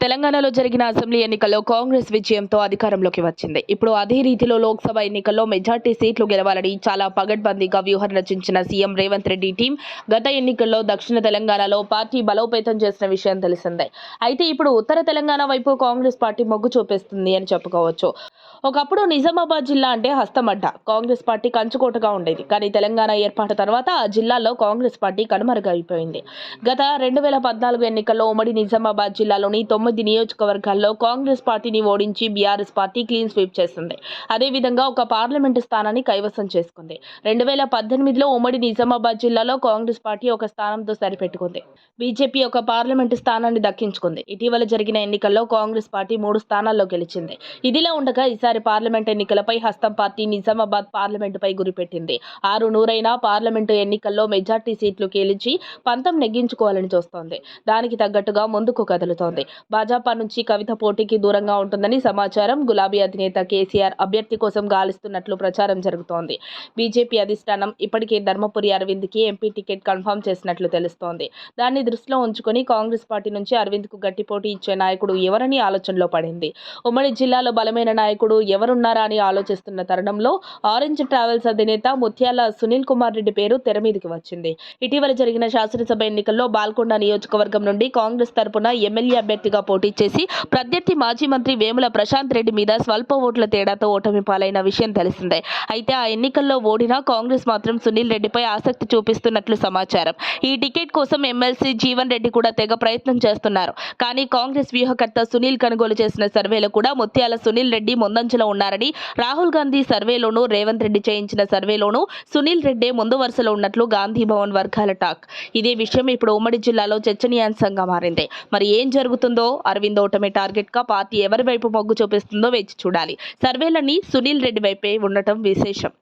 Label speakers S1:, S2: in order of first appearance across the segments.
S1: తెలంగాణలో జరిగిన అసెంబ్లీ ఎన్నికల్లో కాంగ్రెస్ విజయంతో అధికారంలోకి వచ్చింది. ఇప్పుడు అదే రీతిలో లోక్సభ ఎన్నికల్లో మెజార్టీ సీట్లు గెలవాలని చాలా పగడ్బందీగా వ్యూహం రచించిన సీఎం రేవంత్ రెడ్డి టీం గత ఎన్నికల్లో దక్షిణ తెలంగాణలో పార్టీ బలోపేతం చేసిన విషయం తెలిసిందే. అయితే ఇప్పుడు ఉత్తర తెలంగాణ వైపు కాంగ్రెస్ పార్టీ మొగ్గు చూపిస్తుంది అని చెప్పుకోవచ్చు. ఒకప్పుడు నిజామాబాద్ జిల్లా అంటే హస్తమడ్డ, కాంగ్రెస్ పార్టీ కంచుకోటగా ఉండేది. కానీ తెలంగాణ ఏర్పాటు తర్వాత ఆ జిల్లాలో కాంగ్రెస్ పార్టీ కనుమరుగైపోయింది. గత 2014 ఎన్నికల్లో ఉమ్మడి నిజామాబాద్ జిల్లాలోని 9 నియోజకవర్గాల్లో కాంగ్రెస్ పార్టీని ఓడించి బీఆర్ఎస్ పార్టీ క్లీన్ స్వీప్ చేసింది. అదేవిధంగా ఒక పార్లమెంటు స్థానాన్ని కైవసం చేసుకుంది. 2018లో ఉమ్మడి నిజామాబాద్ జిల్లాలో కాంగ్రెస్ పార్టీ ఒక స్థానంతో సరిపెట్టుకుంది. బీజేపీ ఒక పార్లమెంటు స్థానాన్ని దక్కించుకుంది. ఇటీవల జరిగిన ఎన్నికల్లో కాంగ్రెస్ పార్టీ 3 స్థానాల్లో గెలిచింది. ఇదిలా ఉండగా ఈసారి పార్లమెంట్ ఎన్నికలపై హస్తం పార్టీ నిజామాబాద్ పార్లమెంటుపై గురిపెట్టింది. 6 పార్లమెంటు ఎన్నికల్లో మెజార్టీ సీట్లు గెలిచి పంతం నెగ్గించుకోవాలని చూస్తోంది. దానికి తగ్గట్టుగా ముందుకు కదులుతోంది. భాజపా నుంచి కవిత పోటీకి దూరంగా ఉంటుందని సమాచారం. గులాబీ అధినేత కేసీఆర్ అభ్యర్థి కోసం గాలిస్తున్నట్లు ప్రచారం జరుగుతోంది. బీజేపీ అధిష్టానం ఇప్పటికే ధర్మపురి అరవింద్కి ఎంపీ టికెట్ కన్ఫర్మ్ చేసినట్లు తెలుస్తోంది. దాన్ని దృష్టిలో ఉంచుకొని కాంగ్రెస్ పార్టీ నుంచి అరవింద్కు గట్టి పోటీ ఇచ్చే నాయకుడు ఎవరని ఆలోచనలో పడింది. ఉమ్మడి జిల్లాలో బలమైన నాయకుడు ఎవరున్నారా అని ఆలోచిస్తున్న తరుణంలో ఆరెంజ్ ట్రావెల్స్ అధినేత ముత్యాల సునీల్ కుమార్ రెడ్డి పేరు తెర మీదకి వచ్చింది. ఇటీవల జరిగిన శాసనసభ ఎన్నికల్లో బాల్కొండ నియోజకవర్గం నుండి కాంగ్రెస్ తరపున ఎమ్మెల్యే అభ్యర్థిగా పోటీ చేసి ప్రత్యర్థి మాజీ మంత్రి వేముల ప్రశాంత్ రెడ్డి మీద స్వల్ప ఓట్ల తేడాతో ఓటమి పాలైన విషయం తెలిసిందే. అయితే ఆ ఎన్నికల్లో ఓడినా కాంగ్రెస్ మాత్రం సునీల్ రెడ్డిపై ఆసక్తి చూపిస్తున్నట్లు సమాచారం. ఈ టికెట్ కోసం ఎమ్మెల్సీ జీవన్ రెడ్డి కూడా తెగ ప్రయత్నం చేస్తున్నారు. కానీ కాంగ్రెస్ వ్యూహకర్త సునీల్ కొనుగోలు చేసిన సర్వేలో కూడా ముత్యాల సునీల్ రెడ్డి ముందంజలో ఉన్నారని, రాహుల్ గాంధీ సర్వేలోనూ రేవంత్ రెడ్డి చేయించిన సర్వేలోనూ సునీల్ రెడ్డి ముందు వరుసలో ఉన్నట్లు గాంధీ భవన్ వర్గాల టాక్. ఇదే విషయం ఇప్పుడు ఉమ్మడి జిల్లాలో చర్చనీయాంశంగా మారింది. మరి ఏం జరుగుతుందో, అరవింద్ ఓటమి టార్గెట్ గా పార్టీ ఎవరి వైపు మొగ్గు చూపిస్తుందో వేచి చూడాలి. సర్వేలన్నీ సునీల్ రెడ్డి వైపే ఉండటం విశేషం.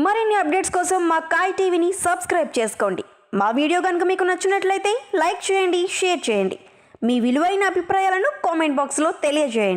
S2: మరిన్ని అప్డేట్స్ కోసం మా కాయ్ టీవీని సబ్స్క్రైబ్ చేసుకోండి. మా వీడియో కనుక మీకు నచ్చినట్లయితే లైక్ చేయండి, షేర్ చేయండి. మీ విలువైన అభిప్రాయాలను కామెంట్ బాక్స్లో తెలియజేయండి.